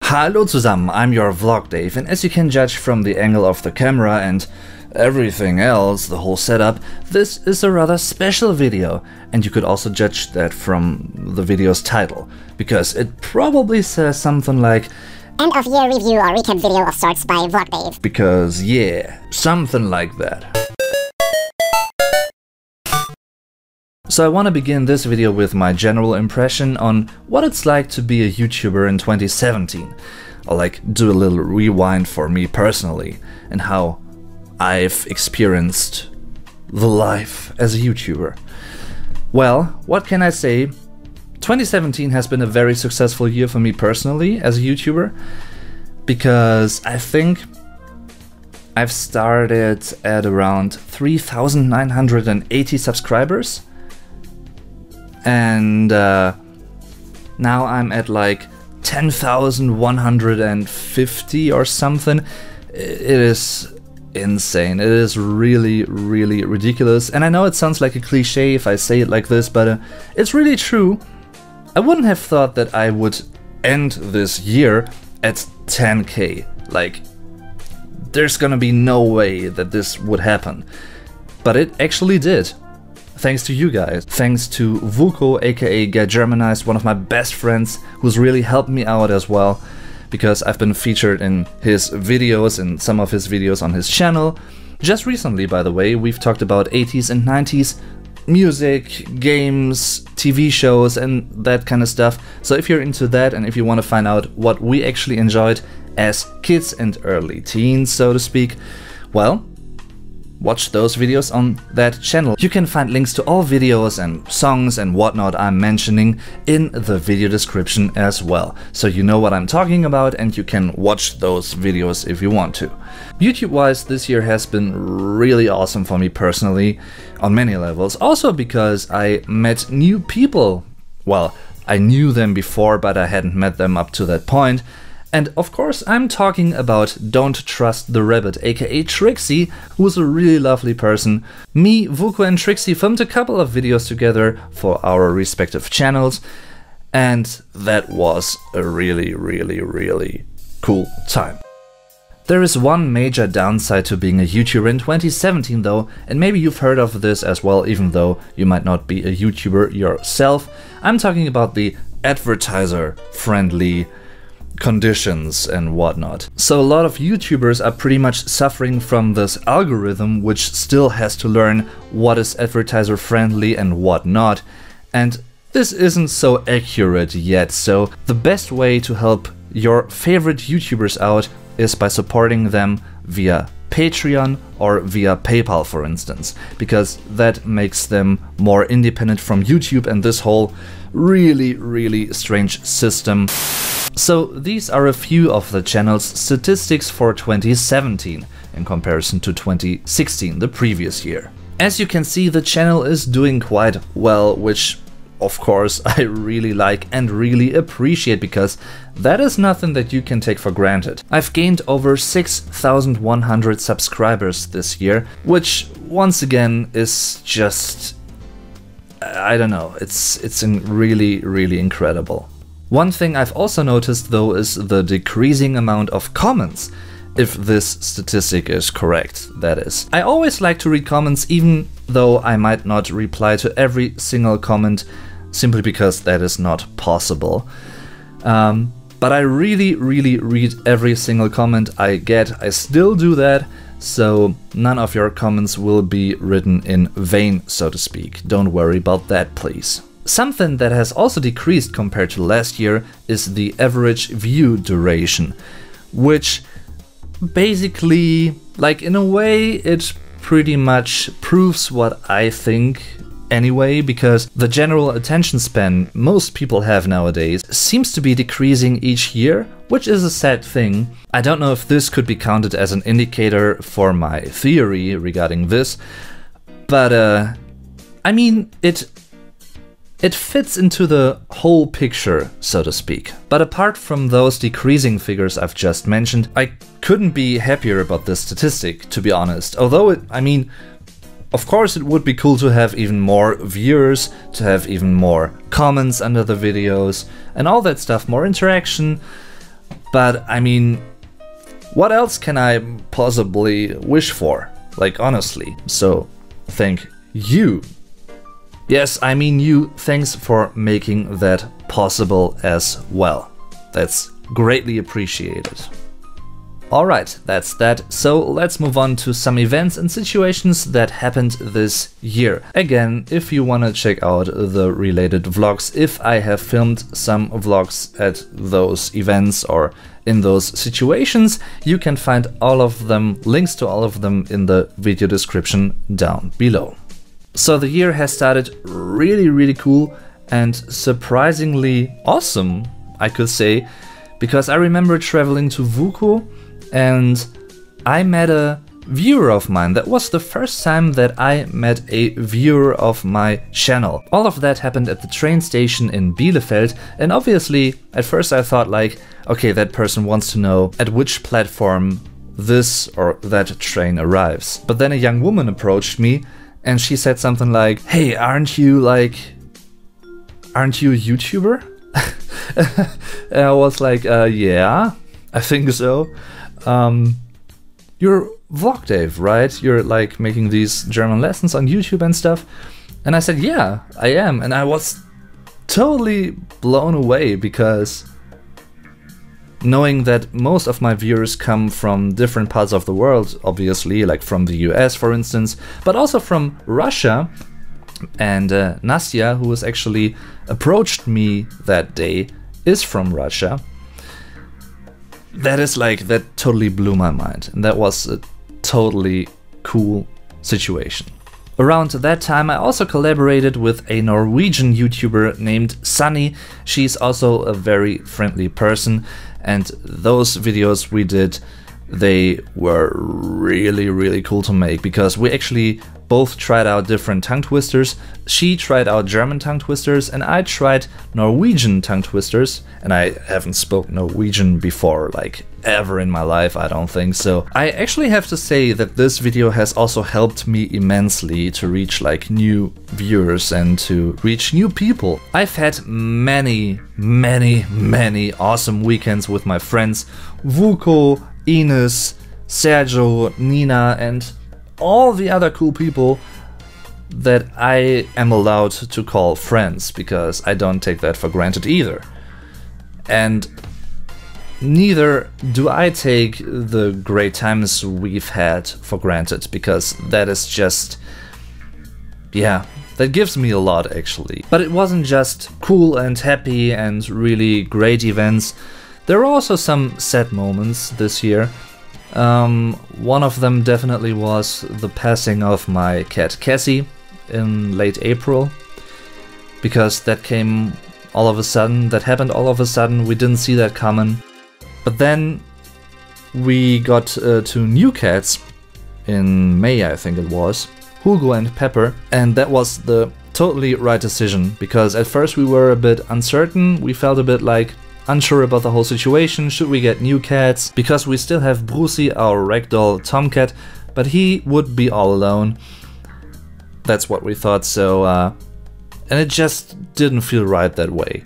Hallo zusammen, I'm your Vlog Dave, and as you can judge from the angle of the camera and everything else, the whole setup, this is a rather special video, and you could also judge that from the video's title, because it probably says something like end of year review or recap video of sorts by Vlog Dave. Because yeah, something like that. So I want to begin this video with my general impression on what it's like to be a YouTuber in 2017. I'll like do a little rewind for me personally and how I've experienced the life as a YouTuber. Well, what can I say? 2017 has been a very successful year for me personally as a YouTuber, because I think I've started at around 3,980 subscribers. And now I'm at like 10,150 or something. It is insane. It is really, really ridiculous. And I know it sounds like a cliche if I say it like this, but it's really true. I wouldn't have thought that I would end this year at 10K. Like, there's gonna be no way that this would happen. But it actually did. Thanks to you guys. Thanks to Vuko, aka Get Germanized, one of my best friends, who's really helped me out as well, because I've been featured in his videos, in some of his videos on his channel. Just recently, by the way, we've talked about 80s and 90s music, games, TV shows, and that kind of stuff. So if you're into that, and if you want to find out what we actually enjoyed as kids and early teens, so to speak, well, watch those videos on that channel. You can find links to all videos and songs and whatnot I'm mentioning in the video description as well, so you know what I'm talking about and you can watch those videos if you want to. YouTube-wise, this year has been really awesome for me personally on many levels, also because I met new people. Well, I knew them before, but I hadn't met them up to that point. And of course I'm talking about Don't Trust the Rabbit, aka Trixie, who's a really lovely person. Me, Vuko and Trixie filmed a couple of videos together for our respective channels, and that was a really, really, really cool time. There is one major downside to being a YouTuber in 2017 though, and maybe you've heard of this as well, even though you might not be a YouTuber yourself. I'm talking about the advertiser-friendly conditions and whatnot. So a lot of YouTubers are pretty much suffering from this algorithm, which still has to learn what is advertiser friendly and what not, and this isn't so accurate yet. So the best way to help your favorite YouTubers out is by supporting them via Patreon or via PayPal, for instance, because that makes them more independent from YouTube and this whole really, really strange system. So these are a few of the channel's statistics for 2017 in comparison to 2016, the previous year. As you can see, the channel is doing quite well, which of course I really like and really appreciate, because that is nothing that you can take for granted. I've gained over 6,100 subscribers this year, which once again is just, I don't know, it's really, really incredible. One thing I've also noticed though is the decreasing amount of comments, if this statistic is correct, that is. I always like to read comments, even though I might not reply to every single comment, simply because that is not possible. But I really, really read every single comment I get. I still do that, so none of your comments will be written in vain, so to speak. Don't worry about that, please. Something that has also decreased compared to last year is the average view duration, which basically, like, in a way, it pretty much proves what I think anyway, because the general attention span most people have nowadays seems to be decreasing each year, which is a sad thing. I don't know if this could be counted as an indicator for my theory regarding this, but I mean, it fits into the whole picture, so to speak. But apart from those decreasing figures I've just mentioned, I couldn't be happier about this statistic, to be honest. Although I mean, of course it would be cool to have even more viewers, to have even more comments under the videos, and all that stuff, more interaction. But I mean, what else can I possibly wish for? Like, honestly. So, thank you. Yes, I mean you. Thanks for making that possible as well. That's greatly appreciated. Alright, that's that. So let's move on to some events and situations that happened this year. Again, if you wanna check out the related vlogs, if I have filmed some vlogs at those events or in those situations, you can find all of them, links to all of them in the video description down below. So the year has started really cool and surprisingly awesome, I could say, because I remember traveling to Vuko and I met a viewer of mine. That was the first time that I met a viewer of my channel. All of that happened at the train station in Bielefeld, and obviously at first I thought like, okay, that person wants to know at which platform this or that train arrives. But then a young woman approached me and she said something like, hey, aren't you a YouTuber? And I was like, yeah, I think so. You're VlogDave, right? You're like making these German lessons on YouTube and stuff. And I said, yeah, I am. And I was totally blown away because knowing that most of my viewers come from different parts of the world, obviously, like from the US, for instance, but also from Russia. And Nastya, who was actually approached me that day, is from Russia. That totally blew my mind, and that was a totally cool situation. Around that time I also collaborated with a Norwegian YouTuber named Sunny. She's also a very friendly person, and those videos we did, they were really cool to make because we actually both tried out different tongue twisters. She tried out German tongue twisters and I tried Norwegian tongue twisters, and I haven't spoken Norwegian before, like ever in my life, I don't think so. I actually have to say that this video has also helped me immensely to reach like new viewers and to reach new people. I've had many awesome weekends with my friends Vuko, Ines, Sergio, Nina, and all the other cool people that I am allowed to call friends, because I don't take that for granted either. And neither do I take the great times we've had for granted, because that is just, yeah, that gives me a lot actually. But it wasn't just cool and happy and really great events. There were also some sad moments this year. One of them definitely was the passing of my cat Cassie in late April, because that came all of a sudden, that happened all of a sudden, we didn't see that coming. But then we got 2 new cats in May, I think it was, Hugo and Pepper, and that was the totally right decision, because at first we were a bit uncertain, we felt a bit like unsure about the whole situation. Should we get new cats? Because we still have Brucey, our ragdoll tomcat, but he would be all alone. That's what we thought, so and it just didn't feel right that way.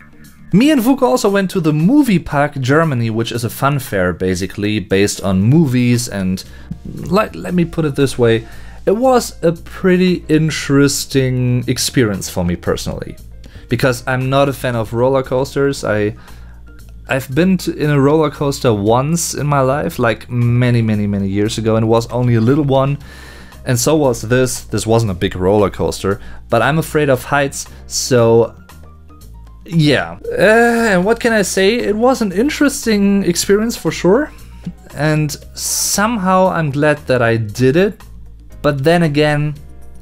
Me and Vuko also went to the Movie Park Germany, which is a fun fair basically based on movies, and let me put it this way, it was a pretty interesting experience for me personally, because I'm not a fan of roller coasters. I've been in a roller coaster once in my life, like many years ago, and it was only a little one, and so was this. This wasn't a big roller coaster, but I'm afraid of heights, so yeah. And what can I say? It was an interesting experience for sure, and somehow I'm glad that I did it, but then again,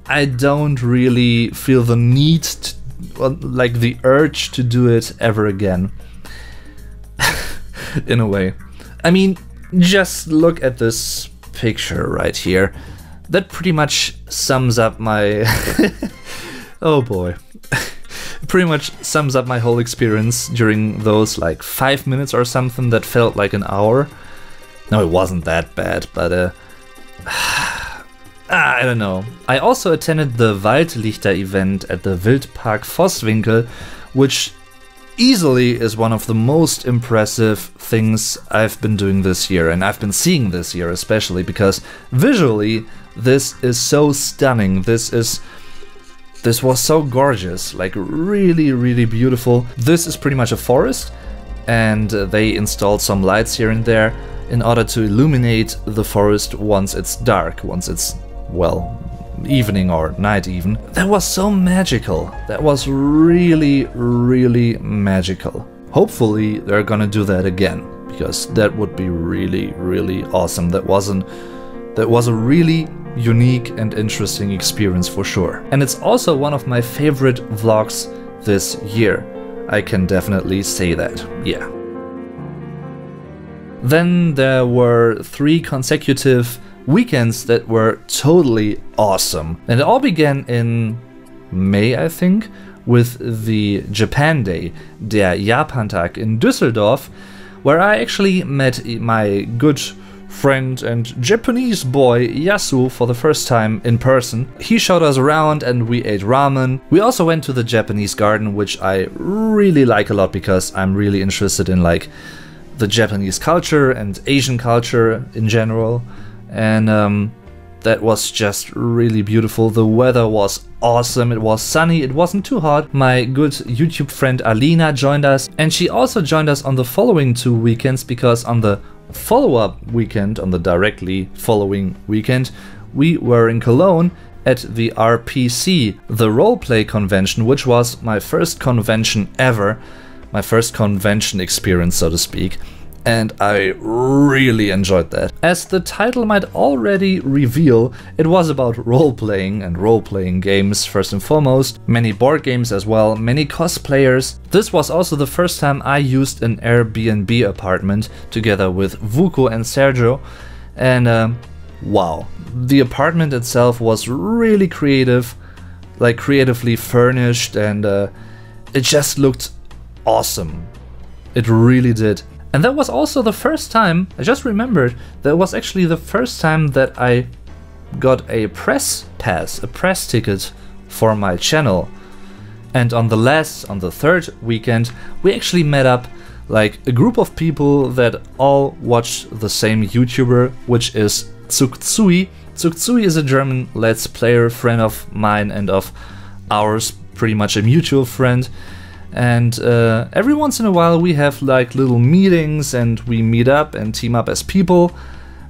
I don't really feel the need to, like the urge to do it ever again. In a way. I mean, just look at this picture right here. That pretty much sums up my... oh boy. Pretty much sums up my whole experience during those like 5 minutes or something that felt like an hour. No, it wasn't that bad, but I don't know. I also attended the Waldlichter event at the Wildpark Vosswinkel, which easily is one of the most impressive things I've been doing this year, and I've been seeing this year especially, because visually this is so stunning. This was so gorgeous, like really beautiful. This is pretty much a forest, and they installed some lights here and there in order to illuminate the forest once it's dark, once it's, well, evening or night even. That was so magical. That was really magical. Hopefully they're gonna do that again, because that would be really awesome. That was a really unique and interesting experience for sure. And it's also one of my favorite vlogs this year. I can definitely say that, yeah. Then there were 3 consecutive weekends that were totally awesome. And it all began in May, I think, with the Japan Day, der Japantag in Düsseldorf, where I actually met my good friend and Japanese boy Yasu for the first time in person. He showed us around and we ate ramen. We also went to the Japanese garden, which I really like a lot because I'm really interested in like the Japanese culture and Asian culture in general. And that was just really beautiful. The weather was awesome. It was sunny. It wasn't too hot. My good YouTube friend Alina joined us, and she also joined us on the following 2 weekends, because on the follow-up weekend, on the directly following weekend, we were in Cologne at the RPC, the roleplay convention, which was my first convention ever, my first convention experience, so to speak. And I really enjoyed that. As the title might already reveal, it was about role-playing and role-playing games first and foremost, many board games as well, many cosplayers. This was also the first time I used an Airbnb apartment together with Vuko and Sergio, and wow. The apartment itself was really creative, like creatively furnished, and it just looked awesome. It really did. And that was also the first time, I just remembered, that was actually the first time that I got a press pass, a press ticket for my channel. And on the 3rd weekend, we actually met up like a group of people that all watch the same YouTuber, which is Zugzui. Zugzui is a German Let's Player friend of mine and of ours, pretty much a mutual friend. And every once in a while we have like little meetings and we meet up and team up as people,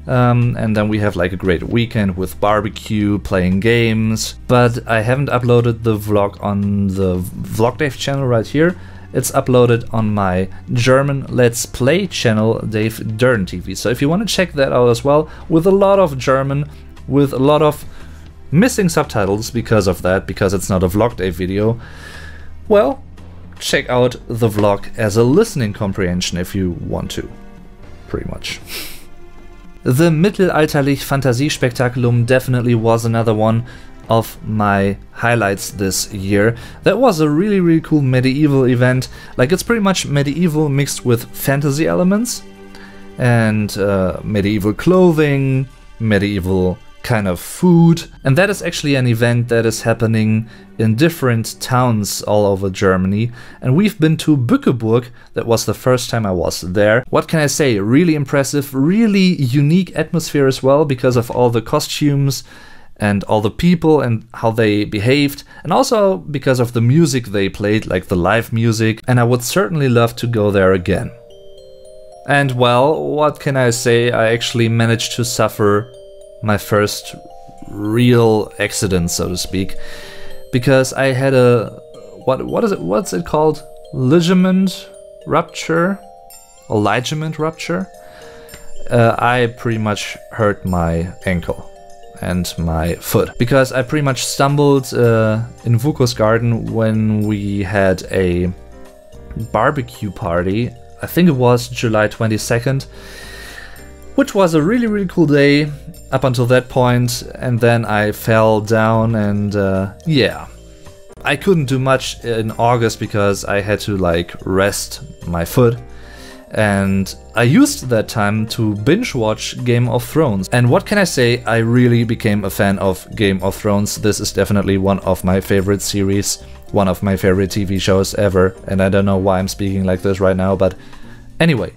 and then we have like a great weekend with barbecue, playing games. But I haven't uploaded the vlog on the VlogDave channel right here. It's uploaded on my German Let's Play channel, Dave Dern TV. So if you want to check that out as well, with a lot of German, with a lot of missing subtitles because of that, because it's not a VlogDave video, well, check out the vlog as a listening comprehension if you want to, pretty much. The Mittelalterlich Fantasiespektakulum definitely was another one of my highlights this year. That was a really cool medieval event. Like, it's pretty much medieval mixed with fantasy elements and medieval clothing, medieval kind of food. And that is actually an event that is happening in different towns all over Germany. And we've been to Bückeburg. That was the first time I was there. What can I say? Really impressive, really unique atmosphere as well, because of all the costumes and all the people and how they behaved, and also because of the music they played, like the live music. And I would certainly love to go there again. And well, what can I say? I actually managed to suffer my first real accident, so to speak, because I had a what's it called, ligament rupture or ligament rupture. I pretty much hurt my ankle and my foot because I pretty much stumbled in Vuko's garden when we had a barbecue party. I think it was July 22nd, which was a really cool day up until that point, and then I fell down and yeah. I couldn't do much in August because I had to like rest my foot, and I used that time to binge watch Game of Thrones. And what can I say, I really became a fan of Game of Thrones. This is definitely one of my favorite series one of my favorite TV shows ever, and I don't know why I'm speaking like this right now, but anyway.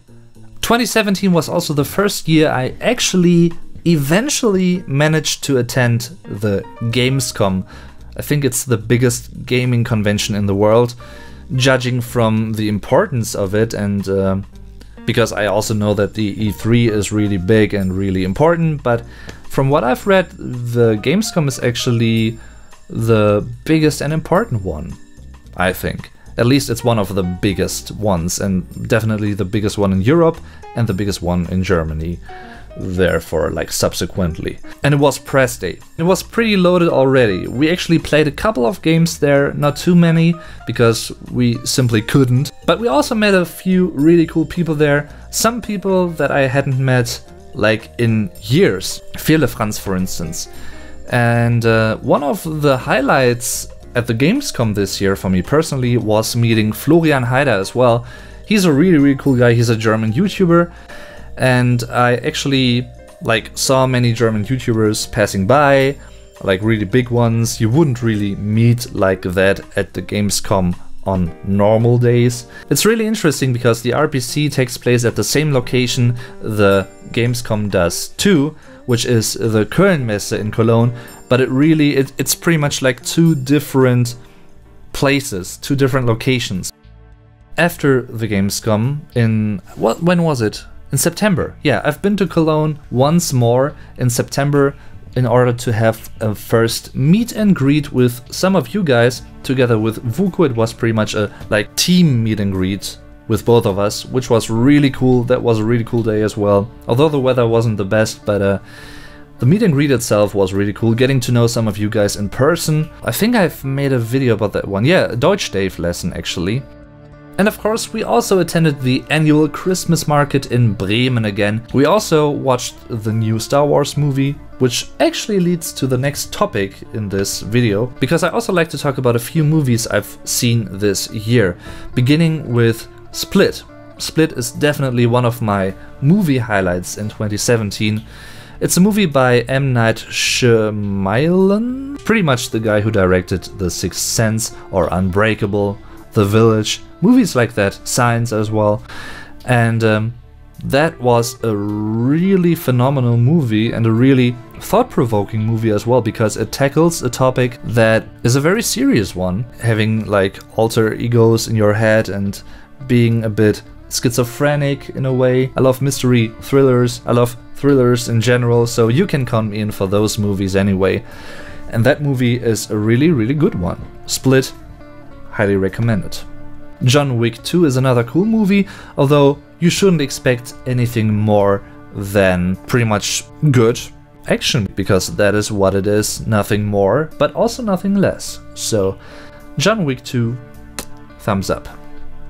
2017 was also the first year I actually eventually managed to attend the Gamescom. I think it's the biggest gaming convention in the world, judging from the importance of it, and because I also know that the E3 is really big and really important, but from what I've read, the Gamescom is actually the biggest and important one, I think. At least it's one of the biggest ones, and definitely the biggest one in Europe and the biggest one in Germany, therefore, like, subsequently. And it was press day. It was pretty loaded already. We actually played a couple of games there, not too many, because we simply couldn't. But we also met a few really cool people there. Some people that I hadn't met, like, in years. Firlefanz, for instance. And one of the highlights at the Gamescom this year for me personally was meeting Florian Heider as well. He's a really cool guy. He's a German YouTuber. And I actually saw many German YouTubers passing by, like really big ones. You wouldn't really meet like that at the Gamescom on normal days. It's really interesting because the RPC takes place at the same location the Gamescom does too, which is the Kölnmesse in Cologne, but it's pretty much like two different places, two different locations. After the Gamescom when was it? In September. Yeah, I've been to Cologne once more in September in order to have a first meet and greet with some of you guys. Together with Vuko, it was pretty much a team meet and greet with both of us, which was really cool. That was a really cool day as well. Although the weather wasn't the best, but the meet and greet itself was really cool. Getting to know some of you guys in person. I think I've made a video about that one. Yeah, a Deutsch Dave lesson actually. And of course, we also attended the annual Christmas market in Bremen again. We also watched the new Star Wars movie, which actually leads to the next topic in this video, because I also like to talk about a few movies I've seen this year, beginning with Split. Split is definitely one of my movie highlights in 2017. It's a movie by M. Night Shyamalan, pretty much the guy who directed The Sixth Sense or Unbreakable, The Village, movies like that, Signs as well. And that was a really phenomenal movie and a really thought-provoking movie as well, because it tackles a topic that is a very serious one, having alter egos in your head and being a bit schizophrenic in a way. I love mystery thrillers, I love thrillers in general, so you can count me in for those movies anyway. And that movie is a really good one. Split, highly recommend it. John Wick 2 is another cool movie, although you shouldn't expect anything more than pretty much good action, because that is what it is, nothing more, but also nothing less. So, John Wick 2, thumbs up.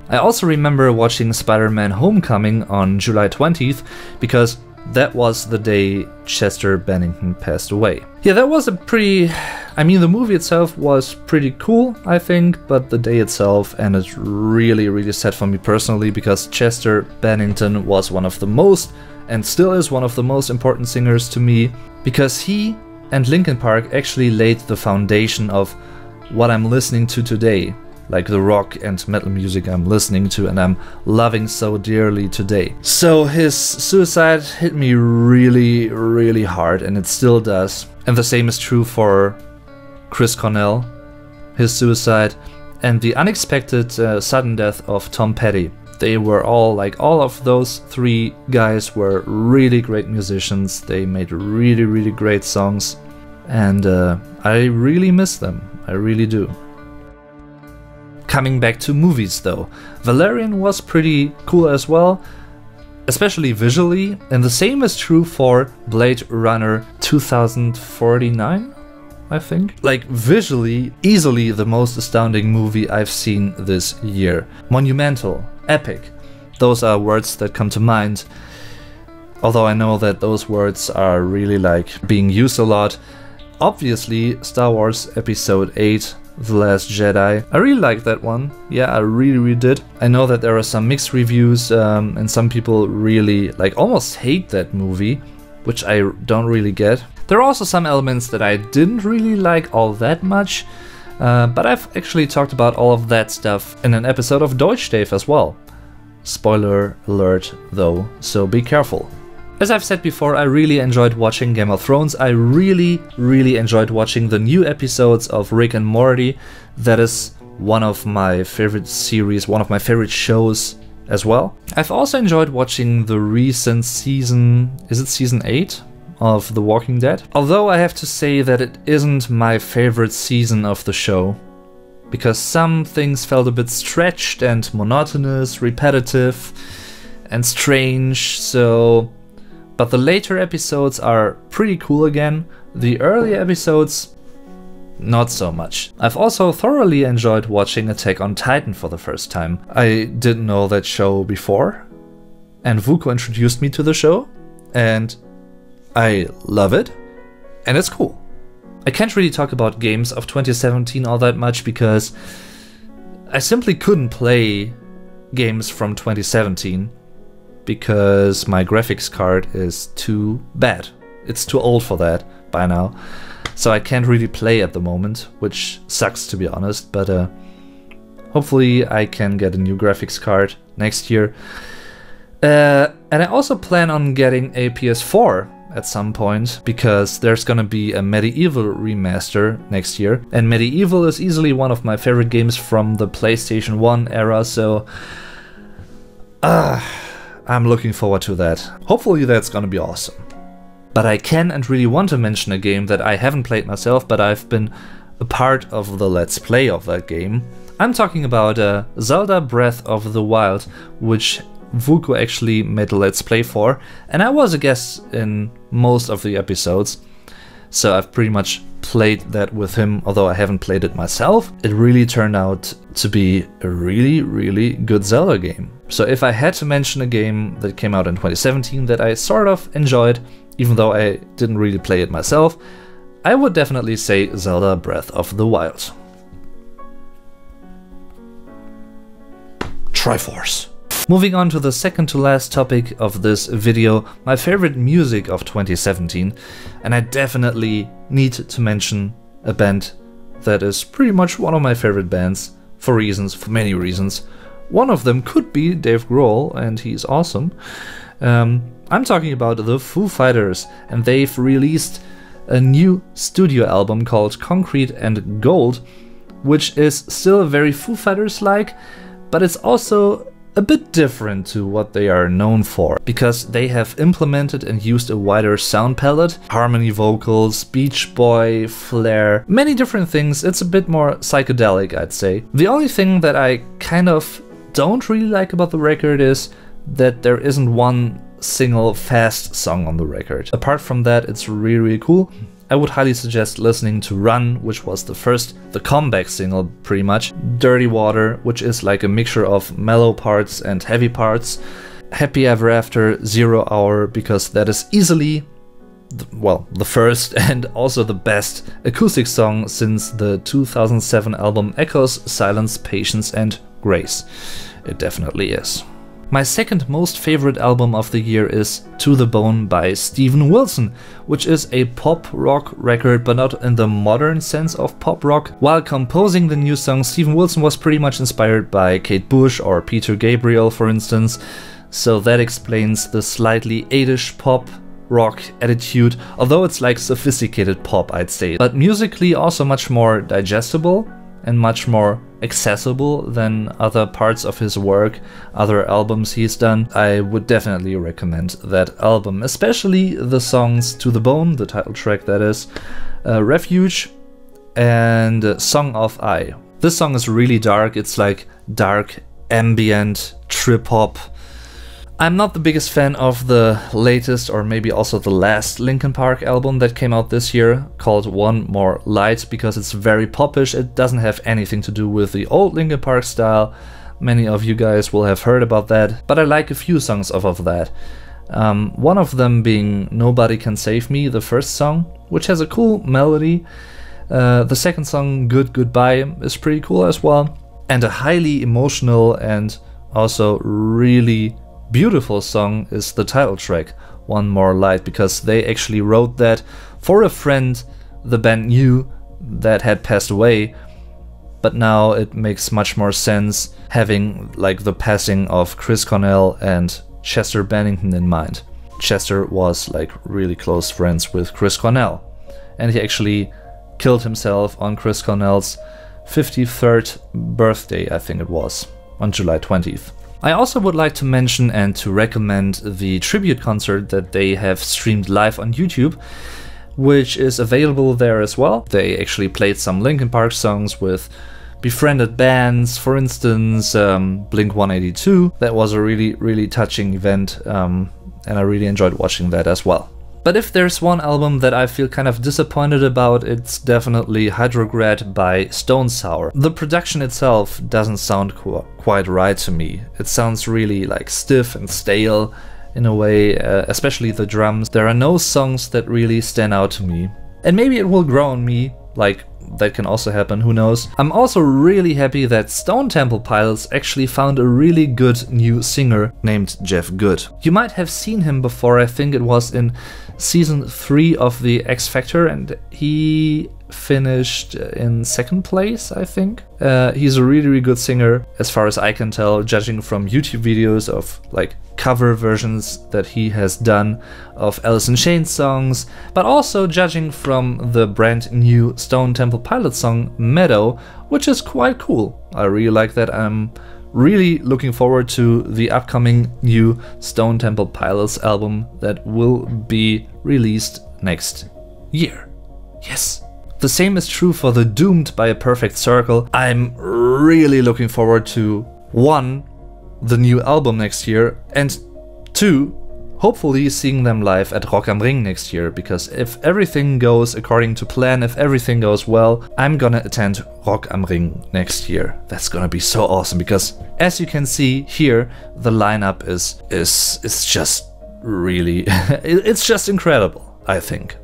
I also remember watching Spider-Man Homecoming on July 20th, because that was the day Chester Bennington passed away. Yeah, that was a pretty... I mean, the movie itself was pretty cool, I think, but the day itself ended really sad for me personally, because Chester Bennington was one of the most, and still is one of the most important singers to me, because he and Linkin Park actually laid the foundation of what I'm listening to today. Like the rock and metal music I'm listening to and I'm loving so dearly today. So his suicide hit me really hard, and it still does. And the same is true for Chris Cornell, his suicide, and the unexpected sudden death of Tom Petty. They were all of those three guys were really great musicians. They made really great songs, and I really miss them. I really do. Coming back to movies though, Valerian was pretty cool as well, especially visually, and the same is true for Blade Runner 2049, I think. Visually, easily the most astounding movie I've seen this year. Monumental, epic, those are words that come to mind, although I know that those words are really being used a lot. Obviously, Star Wars Episode 8, The Last Jedi. I really like that one. Yeah, I really did. I know that there are some mixed reviews and some people really almost hate that movie, which I don't really get. There are also some elements that I didn't really like all that much. But I've actually talked about all of that stuff in an episode of Deutsch Dave as well. Spoiler alert though, so be careful. As I've said before, I really enjoyed watching Game of Thrones. I really enjoyed watching the new episodes of Rick and Morty. That is one of my favorite series, one of my favorite shows as well. I've also enjoyed watching the recent season, is it season 8 of The Walking Dead? Although I have to say that it isn't my favorite season of the show, because some things felt a bit stretched and monotonous, repetitive and strange, but the later episodes are pretty cool again. The early episodes, not so much. I've also thoroughly enjoyed watching Attack on Titan for the first time. I didn't know that show before, and Vuko introduced me to the show, and I love it, and it's cool. I can't really talk about games of 2017 all that much because I simply couldn't play games from 2017 because my graphics card is too bad. It's too old for that by now. So I can't really play at the moment, which sucks to be honest, but hopefully I can get a new graphics card next year. And I also plan on getting a PS4 at some point, because there's gonna be a Medieval remaster next year, and Medieval is easily one of my favorite games from the PlayStation 1 era, so I'm looking forward to that. Hopefully that's gonna be awesome. But I can and really want to mention a game that I haven't played myself, but I've been a part of the Let's Play of that game. I'm talking about Zelda Breath of the Wild, which Vuko actually made a Let's Play for, and I was a guest in most of the episodes, so I've pretty much played that with him, although I haven't played it myself. It really turned out to be a really good Zelda game. So if I had to mention a game that came out in 2017 that I sort of enjoyed, even though I didn't really play it myself, I would definitely say Zelda Breath of the Wild. Triforce. Moving on to the second to last topic of this video, my favorite music of 2017, and I definitely need to mention a band that is pretty much one of my favorite bands for many reasons. One of them could be Dave Grohl, and he's awesome. I'm talking about the Foo Fighters, and they've released a new studio album called Concrete and Gold, which is still very Foo Fighters-like, but it's also a bit different to what they are known for, because they have implemented and used a wider sound palette, harmony vocals, Beach Boy, flair, many different things. It's a bit more psychedelic, I'd say. The only thing that I kind of don't really like about the record is that there isn't one single fast song on the record. Apart from that, it's really cool. I would highly suggest listening to Run, which was the comeback single pretty much. Dirty Water, which is like a mixture of mellow parts and heavy parts. Happy Ever After, 0 Hour, because that is easily, the first and also the best acoustic song since the 2007 album Echoes, Silence, Patience and Grace. It definitely is. My second most favorite album of the year is To the Bone by Steven Wilson, which is a pop rock record, but not in the modern sense of pop rock. While composing the new song, Steven Wilson was pretty much inspired by Kate Bush or Peter Gabriel, for instance, so that explains the slightly 8ish pop rock attitude, although it's like sophisticated pop, I'd say, but musically also much more digestible and much more accessible than other parts of his work, other albums he's done. I would definitely recommend that album, especially the songs To the Bone, the title track that is, Refuge, and Song of I. This song is really dark. It's like dark, ambient, trip-hop. I'm not the biggest fan of the latest, or maybe also the last Linkin Park album that came out this year, called One More Light, because it's very popish. It doesn't have anything to do with the old Linkin Park style. Many of you guys will have heard about that, but I like a few songs off of that. One of them being Nobody Can Save Me, the first song, which has a cool melody. The second song, Good Goodbye, is pretty cool as well. And a highly emotional and also really beautiful song is the title track, One More Light, because they actually wrote that for a friend the band knew that had passed away, but now it makes much more sense having like the passing of Chris Cornell and Chester Bennington in mind. Chester was like really close friends with Chris Cornell, and he actually killed himself on Chris Cornell's 53rd birthday, I think it was, on July 20th. I also would like to mention and to recommend the tribute concert that they have streamed live on YouTube, which is available there as well. They actually played some Linkin Park songs with befriended bands, for instance, Blink-182. That was a really touching event, and I really enjoyed watching that as well. But if there's one album that I feel kind of disappointed about, it's definitely Hydrograd by Stone Sour. The production itself doesn't sound quite right to me. It sounds really like stiff and stale in a way, especially the drums. There are no songs that really stand out to me. And maybe it will grow on me, like that can also happen, who knows. I'm also really happy that Stone Temple Pilots actually found a really good new singer named Jeff Good. You might have seen him before, I think it was in season 3 of the X Factor, and he finished in 2nd place, I think. He's a really good singer, as far as I can tell, judging from YouTube videos of like cover versions that he has done of Alice in Chains songs, but also judging from the brand new Stone Temple Pilots song Meadow, which is quite cool. I really like that. I'm really looking forward to the upcoming new Stone Temple Pilots album that will be released next year. Yes. The same is true for the Doomed by a Perfect Circle. I'm really looking forward to 1, the new album next year, and 2, hopefully seeing them live at Rock am Ring next year, because if everything goes according to plan, if everything goes well, I'm gonna attend Rock am Ring next year. That's gonna be so awesome, because as you can see here, the lineup is just really it's just incredible, I think.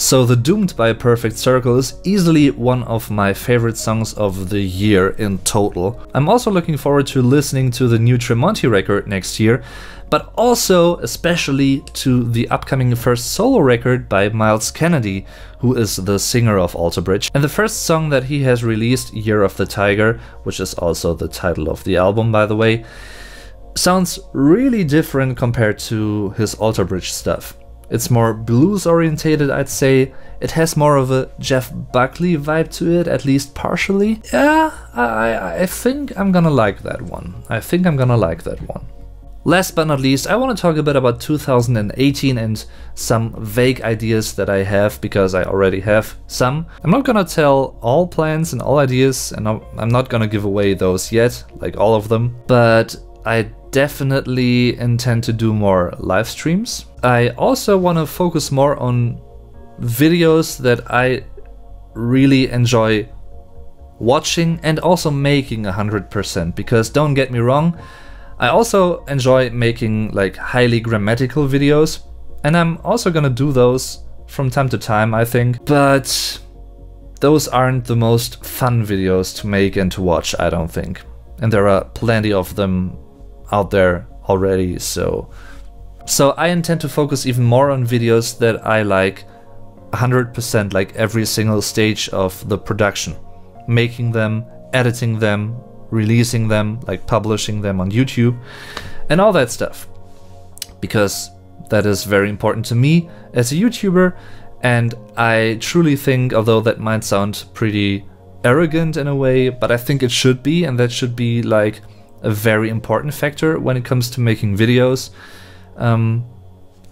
So the Doomed by a Perfect Circle is easily one of my favorite songs of the year in total. I'm also looking forward to listening to the new Tremonti record next year, but also especially to the upcoming first solo record by Miles Kennedy, who is the singer of Alter Bridge. And the first song that he has released, Year of the Tiger, which is also the title of the album, by the way, sounds really different compared to his Alter Bridge stuff. It's more blues orientated, I'd say. It has more of a Jeff Buckley vibe to it, at least partially. Yeah, I think I'm gonna like that one. Last but not least, I want to talk a bit about 2018 and some vague ideas that I have, because I already have some. I'm not gonna tell all plans and all ideas, and I'm not gonna give away those yet, like all of them, but I definitely intend to do more live streams. I also want to focus more on videos that I really enjoy watching and also making 100%, because don't get me wrong, I also enjoy making like highly grammatical videos, and I'm also gonna do those from time to time, I think, but those aren't the most fun videos to make and to watch, I don't think. And there are plenty of them out there already, so I intend to focus even more on videos that I like 100%, like every single stage of the production. Making them, editing them, releasing them, like publishing them on YouTube, and all that stuff. Because that is very important to me as a YouTuber, and I truly think, although that might sound pretty arrogant in a way, but I think it should be, and that should be like a very important factor when it comes to making videos.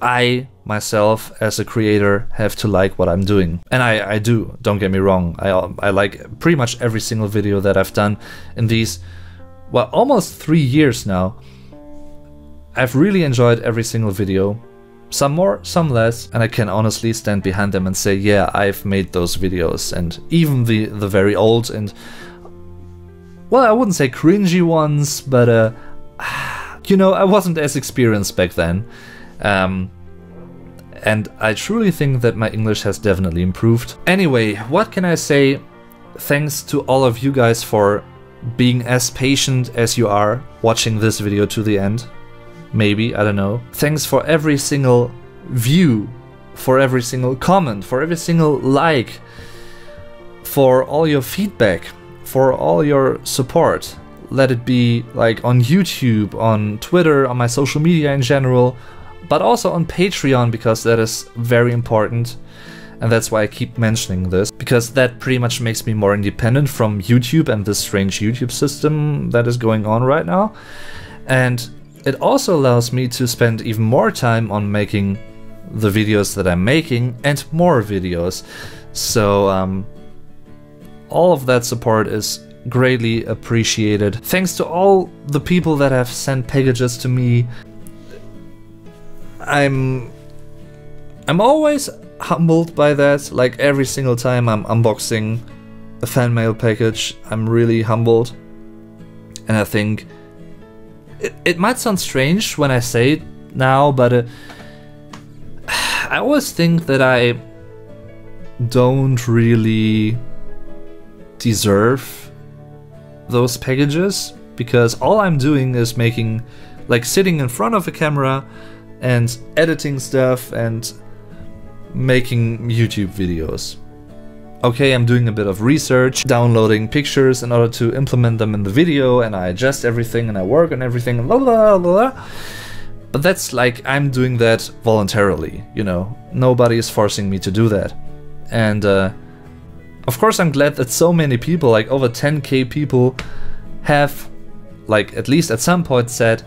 I myself as a creator have to like what I'm doing, and I do, don't get me wrong. I like pretty much every single video that I've done in these, well, almost 3 years now. I've really enjoyed every single video, some more, some less, and I can honestly stand behind them and say, yeah, I've made those videos, and even the very old and, well, I wouldn't say cringy ones, but you know, I wasn't as experienced back then. And I truly think that my English has definitely improved. Anyway, what can I say? Thanks to all of you guys for being as patient as you are watching this video to the end. Maybe, I don't know. Thanks for every single view, for every single comment, for every single like, for all your feedback, for all your support. Let it be like on YouTube, on Twitter, on my social media in general, but also on Patreon, because that is very important. And that's why I keep mentioning this, because that pretty much makes me more independent from YouTube and this strange YouTube system that is going on right now. And it also allows me to spend even more time on making the videos that I'm making and more videos. So all of that support is greatly appreciated. Thanks to all the people that have sent packages to me. I'm always humbled by that. Like every single time I'm unboxing a fan mail package, I'm really humbled. And I think it might sound strange when I say it now, but I always think that I don't really deserve those packages, because all I'm doing is making, like, sitting in front of a camera and editing stuff and making YouTube videos. Okay, I'm doing a bit of research, downloading pictures in order to implement them in the video, and I adjust everything and I work on everything and blah blah blah blah. But that's like, I'm doing that voluntarily, you know. Nobody is forcing me to do that. And of course I'm glad that so many people, like over 10k people, have, like, at least at some point said,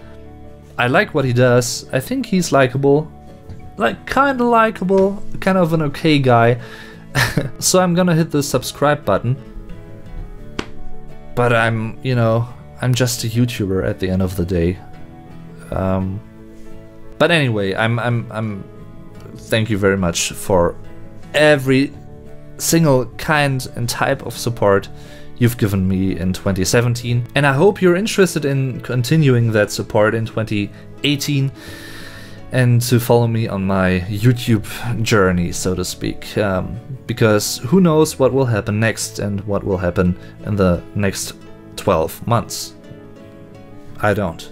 I like what he does, I think he's likable, like kinda likable, kind of an okay guy. So I'm gonna hit the subscribe button. But I'm, you know, I'm just a YouTuber at the end of the day. But anyway, I'm thank you very much for every single kind and type of support you've given me in 2017, and I hope you're interested in continuing that support in 2018 and to follow me on my YouTube journey, so to speak, because who knows what will happen next and what will happen in the next 12 months. I don't.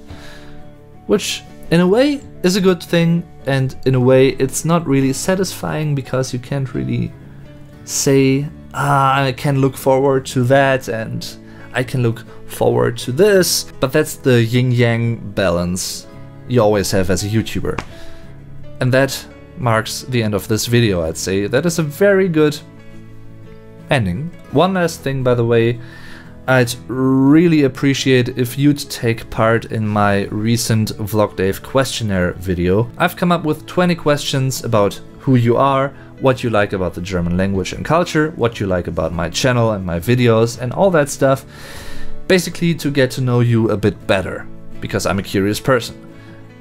Which in a way is a good thing, and in a way it's not really satisfying, because you can't really say, I can look forward to that and I can look forward to this, but that's the yin-yang balance you always have as a YouTuber. And that marks the end of this video, I'd say. That is a very good ending. One last thing, by the way, I'd really appreciate if you'd take part in my recent VlogDave questionnaire video. I've come up with 20 questions about who you are, what you like about the German language and culture, what you like about my channel and my videos and all that stuff. Basically to get to know you a bit better, because I'm a curious person.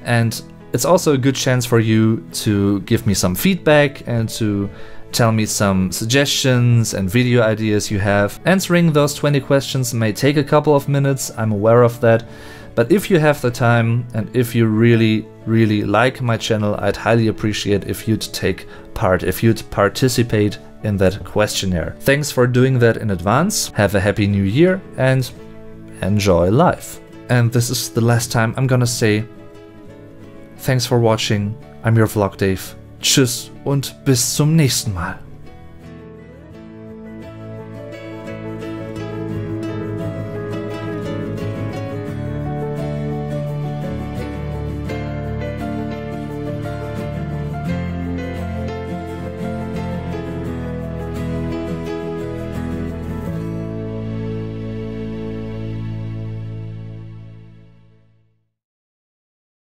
And it's also a good chance for you to give me some feedback and to tell me some suggestions and video ideas you have. Answering those 20 questions may take a couple of minutes, I'm aware of that. But if you have the time and if you really like my channel, I'd highly appreciate if you'd take part, if you'd participate in that questionnaire. Thanks for doing that in advance. Have a happy new year and enjoy life. And this is the last time I'm gonna say thanks for watching. I'm your VlogDave. Tschüss und bis zum nächsten Mal.